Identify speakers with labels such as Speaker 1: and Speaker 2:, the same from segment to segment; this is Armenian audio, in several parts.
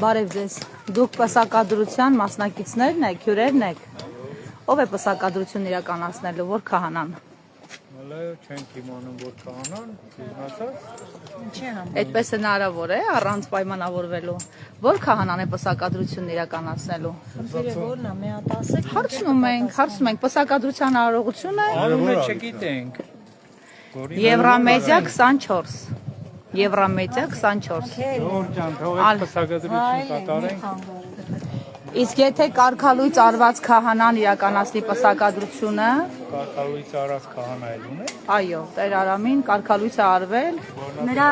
Speaker 1: Բարև ձեզ։ Դուք պսակադրության մասնակիցներն եք, հյուրերն եք։ Ով է պսակադրությունն իրականացնելու, որ քահանան։
Speaker 2: Չենք իմանում, որ քահանան,
Speaker 1: Այդպես հնարավոր է առանց պայմանավորվելու։ Որ քահանան է պսակադրությունն իրականացնելու։ Հարցնում ենք, պսակադրության արարողությունը
Speaker 2: Անունը չգիտենք։
Speaker 1: Եվրամեդիա 24։ Եվրամեդիա 24։
Speaker 2: Ջան, թողեք պսակադրություն կատարենք։
Speaker 1: Իսկ եթե կարգալույծ արված քահանան իրականացնի պսակադրությունը,
Speaker 2: Կարգալույծ արած քահանա էլ ունե։
Speaker 1: այո, Տեր Արամին կարգալույծ է արվել։
Speaker 3: Նրա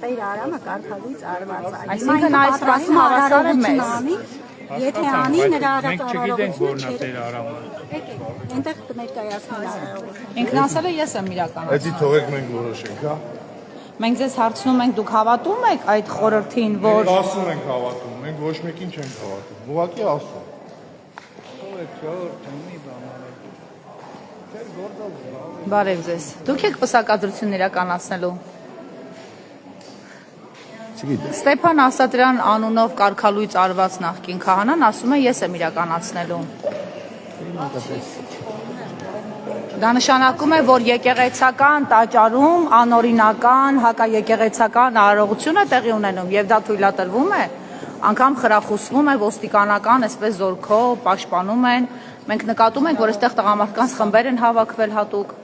Speaker 3: Տեր Արամը կարգալույծ արված է։
Speaker 1: Այսինքն այս բանի հավասար է մեզ։
Speaker 3: Եթե անի նրա
Speaker 2: Մենք չգիտենք որն է Տեր Արամը։
Speaker 3: այնտեղ կներկայացնի արարողությունը։
Speaker 1: Ինքն ասել է ես եմ իրականացնում։
Speaker 4: Այդի թողեք մենք որոշենք, հա։
Speaker 1: Մենք ձեզ հարցնում ենք, դուք հավատում եք այդ խորհրդին, որ
Speaker 4: Մենք ասում ենք հավատում, մենք ոչ մեկին չենք հավատում։ Ուղղակի ասում։
Speaker 1: Բարև ձեզ։ Դուք եք պսակադրություն իրականացնելու։
Speaker 4: Չգիտեմ։
Speaker 1: Ստեփան Ասատրյան անունով կարգալույծ արված նախկին քահանան ասում է ես եմ իրականացնելու։ Դա նշանակում է, որ եկեղեցական տաճարում անօրինական հակաեկեղեցական արարողություն է տեղի ունենում եւ դա թույլատրվում է, անգամ խրախուսվում է ոստիկանական, այսպես զորքով պաշտպանում են։ Մենք նկատում ենք, որ այստեղ տղամարդկանց խմբեր են հավաքվել հատուկ։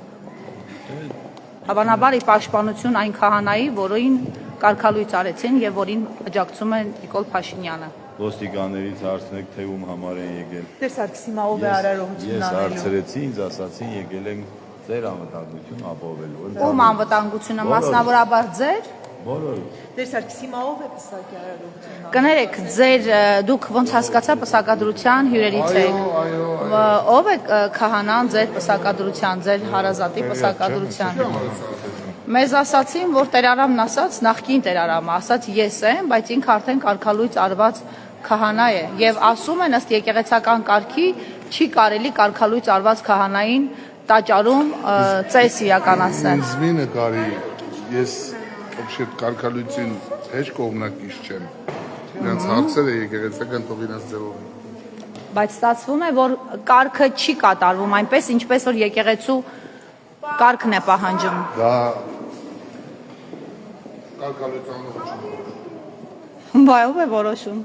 Speaker 1: Հավանաբար ի պաշտպանություն այն քահանայի, որին կարգալույծ արեցին եւ որին աջակցում է Նիկոլ Փաշինյանը։
Speaker 5: Ոստիկաններից հարցնեք, թե ում համար են եկել։
Speaker 1: Տեր Սարգսիմա ով է արարողությունն
Speaker 5: Ես
Speaker 1: անելու։
Speaker 5: հարցրեցի, ինձ ասացին եկել են ձեր անվտանգություն ապահովելու։
Speaker 1: Ում անվտանգությունը, մասնավորաբար ձեր։
Speaker 5: Բոլորը։
Speaker 6: Տեր Սարգսիմա ով է պսակի արարողությունը։
Speaker 1: Կներեք, ձեր դուք ոնց հասկացա պսակադրության հյուրերից եք։ Ով է քահանան ձեր պսակադրության, ձեր հարազատի պսակադրության։ Մեզ ասացին, որ Տեր Արամն ասաց, նախկին Տեր Արամը ասաց ես եմ, բայց ինքը արդեն կարգալույծ արված քահանա է եւ ասում են ըստ եկեղեցական կարգի չի կարելի կարգալույծ արված քահանային տաճարում ծես իրականացնել։
Speaker 4: Ինձ մի նկարի, ես вообще կարգալույցին հեչ կողմնակից չեմ։ Նրանց հարցերը եկեղեցական թողինած ձևով։
Speaker 1: Բայց ստացվում է, որ կարգը չի կատարվում այնպես, ինչպես որ եկեղեցու կարգն է պահանջում։
Speaker 4: Դա կարգալույց անողջություն։
Speaker 1: Բայ ով է որոշում։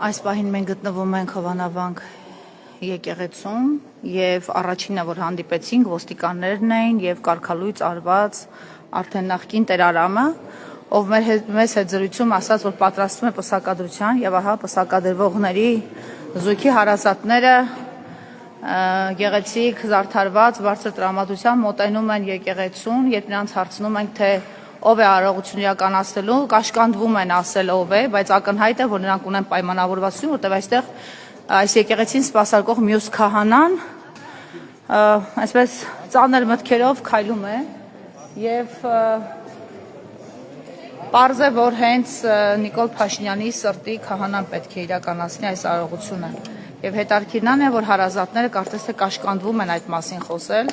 Speaker 1: Այս պահին մենք գտնվում ենք Հովանավանք եկեղեցում եւ առաջինը որ հանդիպեցինք ոստիկաններն էին եւ կարգալույծ արված արդեն նախկին Տեր Արամը, ով մեզ հետ զրույցում ասաց, որ պատրաստվում է պսակադրության եւ ահա պսակադրվողների զույգի հարազատները գեղեցիկ զարդարված բարձր տրամադրությամբ մոտենում են եկեղեցուն, երբ նրանց հարցնում ենք, թե ով է արարողություն իրականացնելու, կաշկանդվում են ասել ով է, բայց ակնհայտ է, որ նրանք ունեն պայմանավորվածություն, որտեղ այստեղ այս եկեղեցին սպասարկող մյուս քահանան այսպես ծանր մտքերով քայլում է եւ պարզ է, որ հենց Նիկոլ Փաշինյանի սրտի քահանան պետք է իրականացնի այս արարողությունը եւ հետարքիրն է, որ հարազատները կարծես թե կաշկանդվում են այդ մասին խոսել։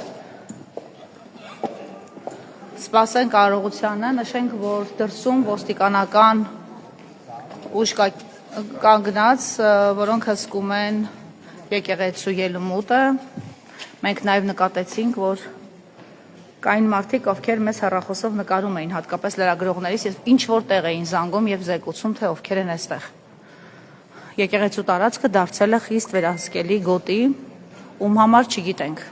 Speaker 1: Սպասենք արարողությանը, նշենք, որ դրսում ոստիկանական ուժ կանգնած, որոնք հսկում են եկեղեցու ելումուտը։ Մենք նաև նկատեցինք, որ կային մարդիկ, ովքեր մեզ հեռախոսով նկարում էին, հատկապես լրագրողներից, ինչ որ տեղ էին զանգում եւ զեկուցում, թե ովքեր են այստեղ։ Եկեղեցու տարածքը դարձել է խիստ վերահսկելի գոտի, ում համար չգիտենք։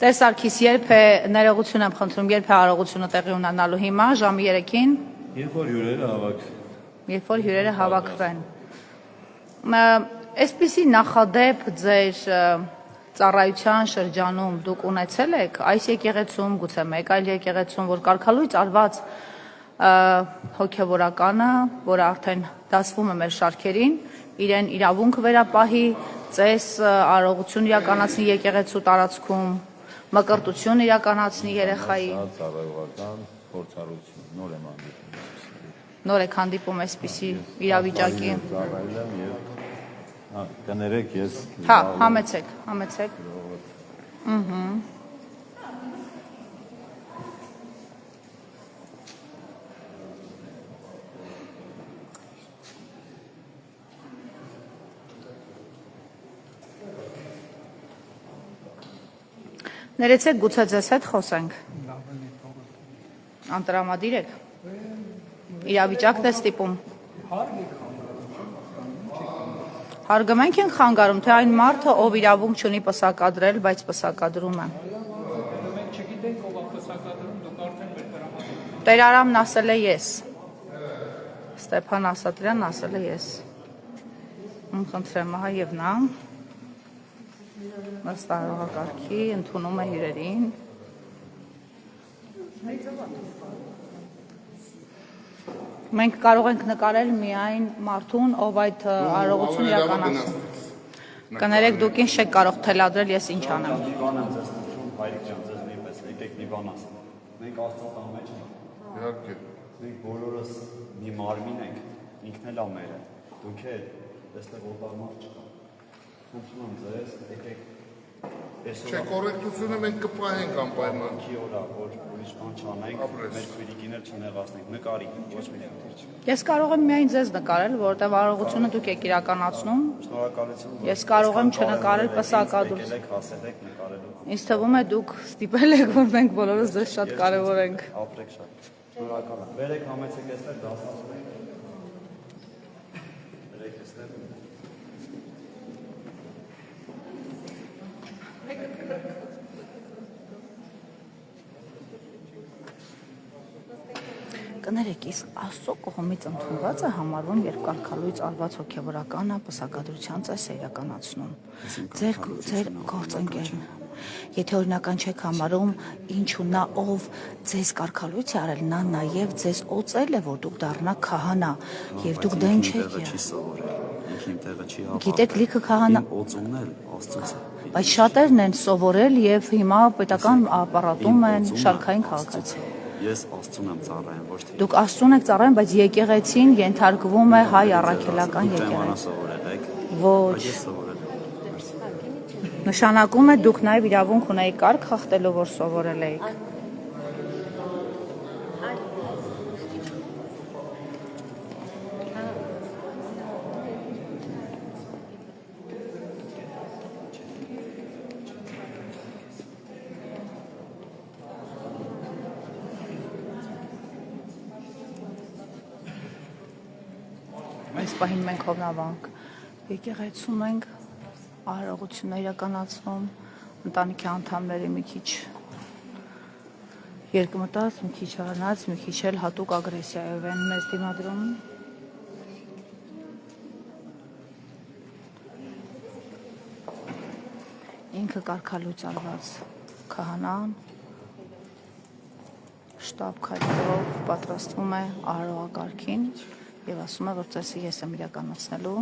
Speaker 1: Տեր Սարգիս, երբ է ներողություն եմ խնդրում, երբ է արարողությունը տեղի ունենալու հիմա, ժամի 3-ին։
Speaker 5: Երբ որ հյուրերը հավաքվեն։
Speaker 1: Երբ որ հյուրերը հավաքվեն։ Այսպիսի նախադեպ ձեր ծառայության շրջանում դուք ունեցել եք այս եկեղեցում, գուցե մեկ այլ եկեղեցում, որ կարգալույծ արված հոգևորականը, որը արդեն դասվում է մեր շարքերին, իրեն իրավունք վերապահի, ծես արարողություն իրականացնի եկեղեցու տարածքում, մկրտություն իրականացնի երեխայի։
Speaker 5: Ծառայողական փորձառություն, նոր եմ հանդիպում։
Speaker 1: Նոր եք հանդիպում այսպիսի իրավիճակի։
Speaker 5: Ծառայել եմ եւ կներեք ես
Speaker 1: Հա, համեցեք։ Ներեցեք, գուցե ձեզ հետ խոսենք։ Անտրամադիր եք։ Իրավիճակն է ստիպում։ Հարգը մենք ենք խանգարում, թե այն մարդը, ով իրավունք չունի պսակադրել, բայց պսակադրում է։
Speaker 2: Մենք չգիտենք ով է պսակադրում, դուք արդեն մեր տրամադրում։
Speaker 1: Տեր Արամն ասել է ես։ Ստեփան Ասատրյանն ասել է ես։ Խնդրեմ, ահա եւ նա։ Նստարողակարգի ընդունում է հյուրերին։ Մենք կարող ենք նկարել միայն մարդուն, ով այդ արարողությունը իրականացնում։ Կներեք, դուք ինձ չեք կարող թելադրել, ես ինչ անեմ։
Speaker 7: Լիվան եմ ձեզ խնդրում, հայրիկ ջան, ձեզ նույնպես, եկեք Լիվան ասեմ։ Մենք Աստծո տան մեջ ենք։
Speaker 4: Իհարկե։
Speaker 7: Մենք բոլորս մի մարմին ենք, ինքն էլ ա մերը։ Դուք էլ, այստեղ օտար մարդ չկա։ Խնդրում եմ ձեզ, եկեք
Speaker 4: Չէ, կոռեկտությունը մենք կպահենք անպայման։
Speaker 7: Քի օրա, որ ուրիշ բան չանենք, մեր քույրիկին էլ չնեղացնենք, նկարի, ոչ մի խնդիր չկա։
Speaker 1: Ես կարող եմ միայն ձեզ նկարել, որովհետև արարողությունը դուք եք իրականացնում։
Speaker 7: Շնորհակալություն։
Speaker 1: Ես կարող եմ չնկարել պսակադրում։
Speaker 7: Եկեք հասել եք նկարելու։
Speaker 1: Ինձ թվում է դուք ստիպել եք, որ մենք բոլորս ձեզ շատ կարևոր ենք։
Speaker 7: Ապրեք շատ։ Շնորհակալ եմ։ Բերեք համեցեք այստեղ դասավորենք։ Բերեք այստեղ։
Speaker 1: Կներեք, իսկ Աստծո կողմից ընդունված է համարվում, երբ կարգալույց արված հոգևորականը պսակադրության ծես է իրականացնում։ Ձեր գործընկերն։ Եթե օրինական չեք համարում, ինչու նա ով ձեզ կարգալույց է արել, նա նաև ձեզ օծել է, որ դուք դառնաք քահանա, եւ դուք դեմ չեք եղել։ Գիտեք, լիքը քահանա
Speaker 7: Օծումն էլ Աստծոց է։
Speaker 1: Բայց շատերն են սովորել եւ հիմա պետական ապարատում են շարքային քաղաքացի։
Speaker 7: Ես Աստծուն եմ ծառայում, ոչ թե
Speaker 1: Դուք Աստծուն եք ծառայում, բայց եկեղեցին ենթարկվում է հայ առաքելական եկեղեցի։
Speaker 7: սովորել եք։
Speaker 1: Ոչ։
Speaker 7: Ես սովորել եմ։
Speaker 1: Նշանակում է դուք նաև իրավունք ունեիք կարգ խախտելու, որ սովորել եք։ Այս պահին մենք հովնավանք եկեղեցում ենք արարողություններ իրականացնում, ընտանիքի անդամների մի քիչ երկմտած, մի քիչ առանց, մի քիչ էլ հատուկ ագրեսիայով են մեզ դիմադրում։ Ինքը կարգալույց արված քահանան շտապ քայլերով պատրաստվում է արարողակարգին եւ ասում է, որ ծեսը ես եմ իրականացնելու։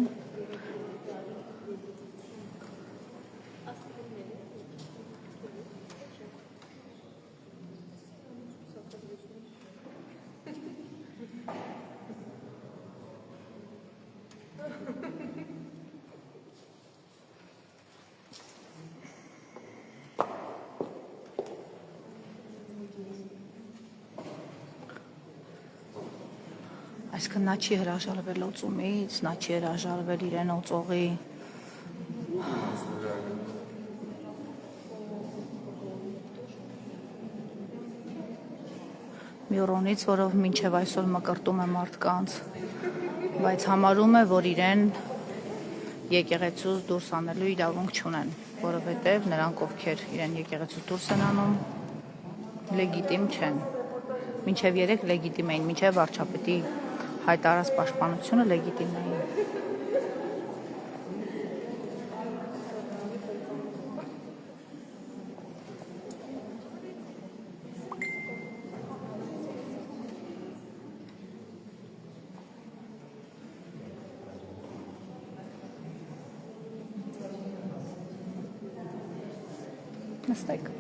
Speaker 1: Այսինքն նա չի հրաժարվել օծումից, նա չի հրաժարվել իրեն օծողի մյուրոնից, որով մինչև այսօր մկրտում է մարդկանց, բայց համարում է, որ իրեն եկեղեցուց դուրս անելու իրավունք չունեն, որովհետև նրանք, ովքեր իրեն եկեղեցուց դուրս են անում, լեգիտիմ չեն։ Մինչև 3 լեգիտիմ էին, մինչև վարչապետի հայտարարած պաշտպանությունը լեգիտիմ էին։ Նստեք։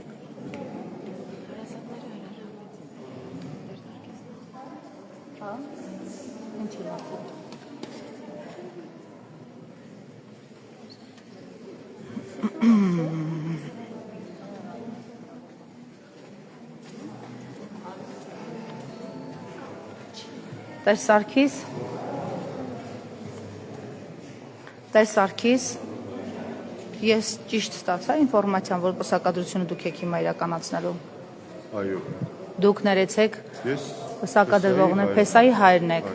Speaker 1: Տեր Սարգիս, ես ճիշտ ստացա ինֆորմացիան, որ պսակադրությունը դուք եք հիմա իրականացնելու։
Speaker 4: Այո։
Speaker 1: Դուք ներեցեք
Speaker 4: Ես
Speaker 1: պսակադրվողներ, Փեսայի հայրն եք։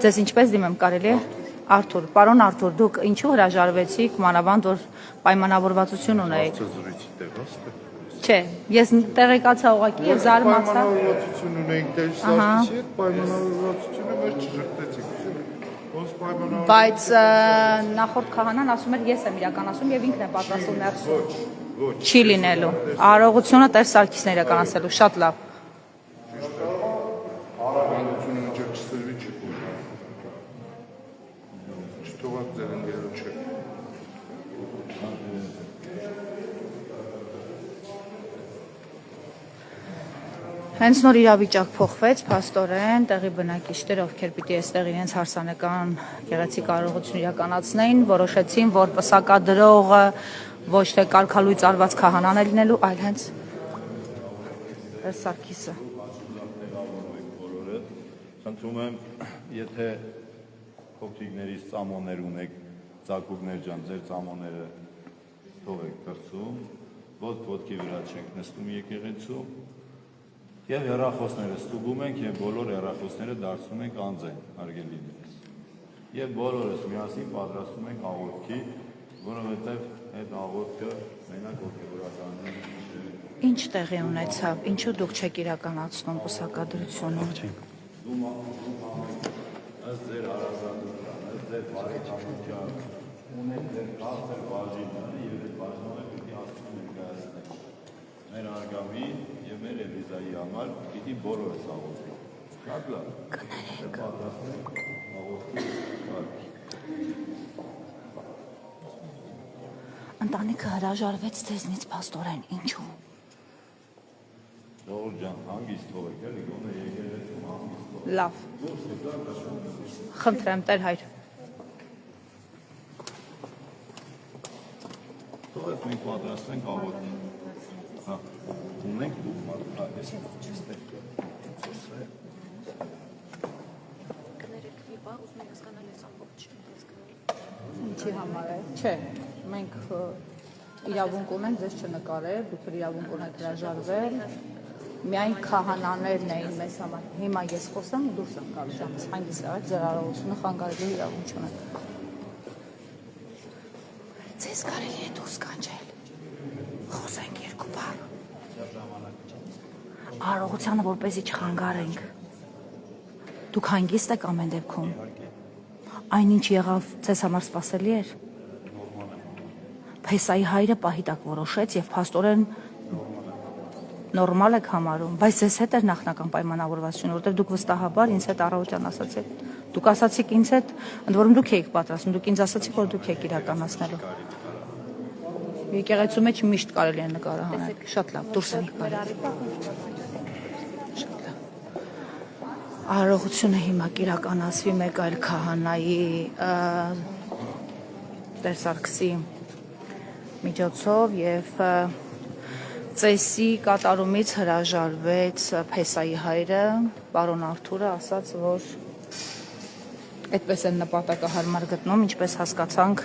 Speaker 1: Ձեզ ինչպես դիմեմ կարելի է։ Արթուր, պարոն Արթուր, դուք ինչու հրաժարվեցիք, մանավանդ որ պայմանավորվածություն ունեիք։
Speaker 4: ծզրույցի տեղաստ է։
Speaker 1: Չէ, ես տեղեկացա ուղղակի եւ զարմացա։
Speaker 4: Պայմանավորվածություն ունենք Տեր Սարգսի հետ, պայմանավորվածությունը մեր չժխտեցիք։ Ոնց պայմանավորվածություն։
Speaker 1: Բայց նախորդ քահանան ասում էր ես եմ իրականացում եւ ինքն է պատրաստում ներսում։ Չի լինելու։ Արարողությունը Տեր Սարգիսն է իրականացելու, շատ լավ։
Speaker 4: Արարողությունը մինչև չսրվի չի կուր։ Չթողած ձեր ընկերոջ չեք։
Speaker 1: Հենց նոր իրավիճակ փոխվեց, փաստորեն տեղի բնակիչները, ովքեր պիտի այստեղ իրենց հարսանեկան գեղեցիկ արարողություն իրականացնեին, որոշեցին, որ պսակադրողը ոչ թե կարգալույծ արված քահանան է լինելու, այլ հենց Տեր Սարգիսը։
Speaker 5: Բոլորը խնդրում եմ, եթե փոքրիկներից ծամոններ ունեք, ծակուկներ ջան, ձեր ծամոնները թողեք կրծում, ոտքի վրա չեք նստում եկեղեցու եւ հեռախոսները ստուգում ենք եւ բոլոր հեռախոսները դարձնում ենք անձեն, հարգելիներս։ Եվ բոլորս միասին պատրաստում ենք աղոթքի, որովհետեւ այդ աղոթքը մենակ ոգևորականն է։
Speaker 1: Ինչ տեղի ունեցավ, ինչու դուք չեք իրականացնում պսակադրությունը։
Speaker 5: Ըստ ձեր հարազատության, ըստ ձեր բարեկամության, ունեք ձեր քաղցր բաժինը եւ այդ բաժինը պիտի Աստծուն ներկայացնեք։ Մեր արգավի եւ մեր Էլիզայի համար պիտի բոլորս աղոթենք։ Շատ լավ։ Պատրաստենք աղոթքի կարգ։
Speaker 1: Ընտանիքը հրաժարվեց ձեզնից փաստորեն, ինչու։
Speaker 5: Ժողովուրդ ջան, հանգիստ թողեք, էլի գոնե եկեղեցում հանգիստ թողեք։
Speaker 1: Լավ։ Խնդրեմ, Տեր հայր։
Speaker 5: Թողեք մենք պատրաստենք աղոթքի։ Հա, ունենք դուք մարդա, ես չստեղ։
Speaker 1: Ինչի համար է։ Չէ, մենք իրավունք ունենք ձեզ չնկարել, դուք իրավունք ունեք հրաժարվել։ Միայն քահանաներն էին մեզ համար։ Հիմա ես խոսեմ ու դուրս եմ գալու ժամից հանգիստ եղեք, ձեր արարողությունը խանգարելու իրավունք չունեք։ Ձեզ կարելի է դուրս կանչել։ Խոսենք երկու բառ։ Արարողությանը որպեսզի չխանգարենք։ Դուք հանգիստ եք ամեն դեպքում։ Այնինչ եղավ ձեզ համար սպասելի էր։ Փեսայի հայրը պահի տակ որոշեց եւ փաստորեն նորմալ եք համարում, բայց ձեզ հետ էր նախնական պայմանավորվածությունը, որտեղ դուք վստահաբար ինձ հետ առավոտյան ասացիք։ Դուք ասացիք ինձ հետ, ընդ որում դուք եք պատրաստում, դուք ինձ ասացիք, որ դուք եք իրականացնելու։ Եկեղեցու մեջ միշտ կարելի է նկարը հանել։ Շատ լավ, դուրս եք գալու։ Շատ լավ։ Արարողությունը հիմա կիրականացվի մեկ այլ քահանայի Տեր Սարգսի միջոցով եւ ծեսի կատարումից հրաժարվեց Փեսայի հայրը, պարոն Արթուրը, ասաց, որ այդպես են նպատակահարմար գտնում, ինչպես հասկացանք,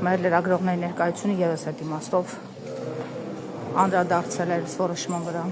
Speaker 1: մեր լրագրողների ներկայությունը ևս այդ իմաստով անդրադարձել էր որոշման վրա։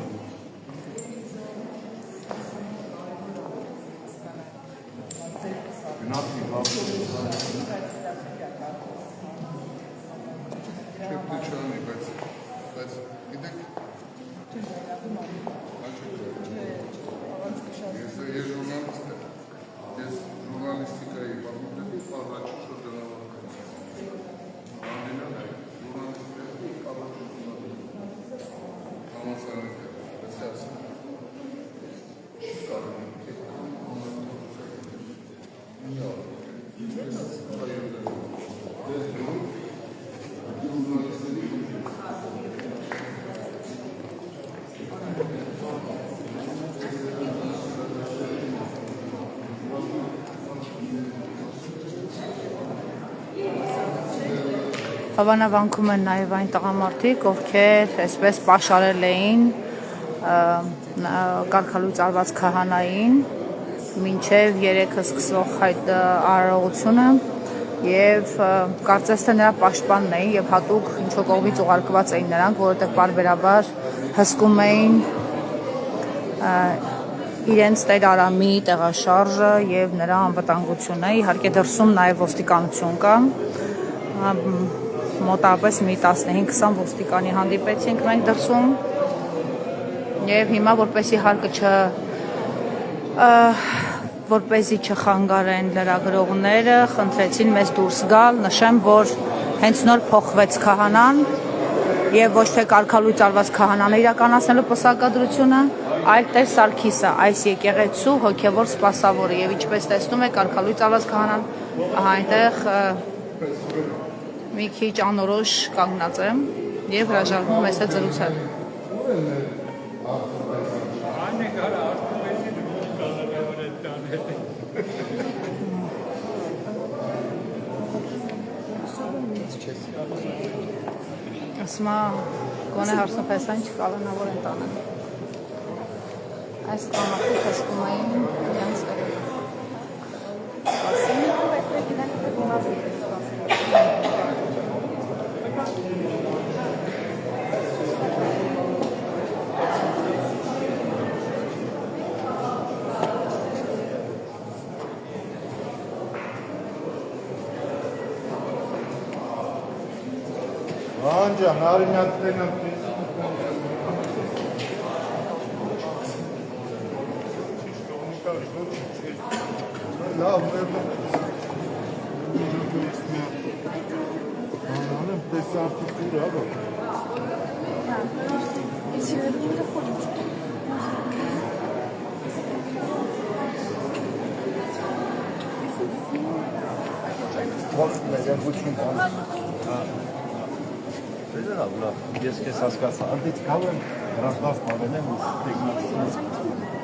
Speaker 1: Հավանաբանքում են նաև այն տղամարդիկ, ովքեր այսպես պաշարել էին կարգալույծ արված քահանային մինչև 3-ը սկսող արարողությունը եւ կարծես թե նրա պաշտպանն էին եւ հատուկ ինչ-որ կողմից ուղարկված էին նրանք, որովհետեւ բարբերաբար հսկում էին իրենց Տեր Արամի տեղաշարժը եւ նրա անվտանգությունը, իհարկե դրսում նաեւ ոստիկանություն կա, մոտավորապես մի 15-20 ոստիկանի հանդիպեցինք մենք դրսում եւ հիմա որպեսզի չխանգարեն լրագրողները, խնդրեցին մեզ դուրս գալ, նշեմ, որ հենց նոր փոխվեց քահանան եւ ոչ թե կարգալույծ արված քահանան իրականացնելու պսակադրությունը, այլ Տեր Սարգիսը, այս եկեղեցու հոգևոր սպասավորը եւ ինչպես տեսնում եք կարգալույծ արված քահանան այնտեղ մի քիչ անորոշ կանգնած եմ եւ հրաժարվում ես հետ զրուցել։ Ասմա գոնե հարցնփեսան չկալանա որ են տանը։ Այս կամախի տեսնում էին իրենց
Speaker 4: Անջան, արինյակներն լավ, անանեմ տեսարտիկուր, աղա։
Speaker 5: Ես քեզ հասկացա, արդից կավ եմ հրաստված տավել եմ ու տեգնացում։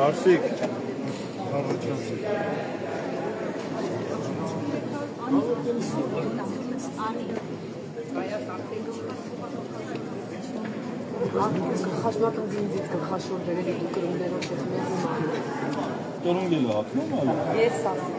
Speaker 5: Արսիկ, առաջացիկ։
Speaker 8: Խաշնակն դինձից կխաշոր դերելի դու կրումներով ես մեղում
Speaker 5: Տորուն գելը ակնում ալի։
Speaker 8: Ես ասում։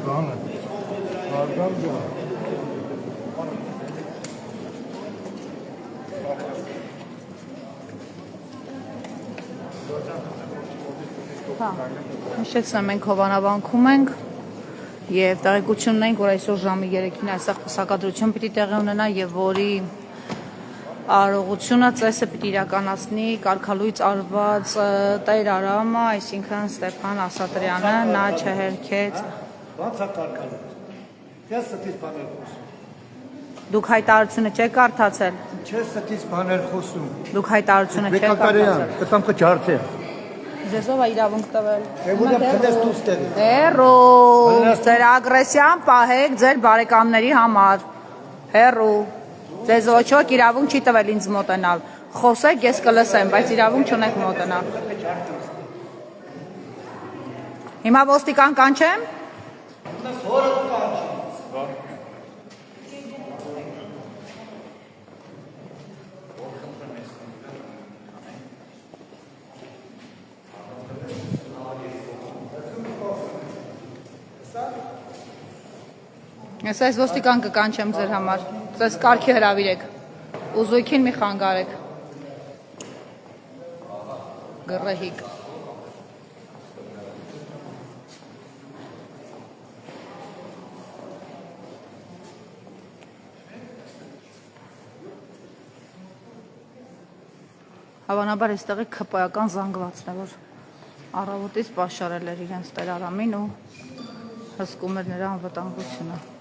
Speaker 4: Բանը, արգամ ջան։
Speaker 1: Հիշեցնեմ, մենք Հովանավանքում ենք եւ տեղեկություն ունենք, որ այսօր ժամի 3-ին այստեղ պսակադրություն պիտի տեղի ունենա եւ որի արարողությունը ծեսը պիտի իրականացնի կարգալույծ արված Տեր Արամը, այսինքն Ստեփան Ասատրյանը, նա չհերքեց։
Speaker 9: Ո՞նց է կարգալույծ։ Ես ստից բաներ խոսում։
Speaker 1: Դուք հայտարարությունը չեք կարդացել։
Speaker 9: Չես ստից բաներ խոսում։
Speaker 1: Դուք հայտարարությունը չեք կարդացել։
Speaker 9: Կտամ կջարդե։
Speaker 1: Ձեզով է իրավունք տվել։
Speaker 9: Ուրեմն քնես դուրս տեղի։
Speaker 1: Հերո, ձեր ագրեսիան պահեք ձեր բարեկամների համար։ Հերո, ձեզ ոչ ոք իրավունք չի տվել ինձ մոտենալ։ Խոսեք, ես կլսեմ, բայց իրավունք չունեք մոտենալ։ Հիմա ոստիկան կանչեմ։ Ես այս ոստիկան կկանչեմ ձեր համար, ձեզ կարգի հրավիրեք, ուզույքին մի խանգարեք, գռեհիկ։ Հավանաբար այստեղի քպայական զանգվածն է, որ առավոտից պաշարել էր իրենց Տեր Արամին ու հսկում էր նրա անվտանգությունը։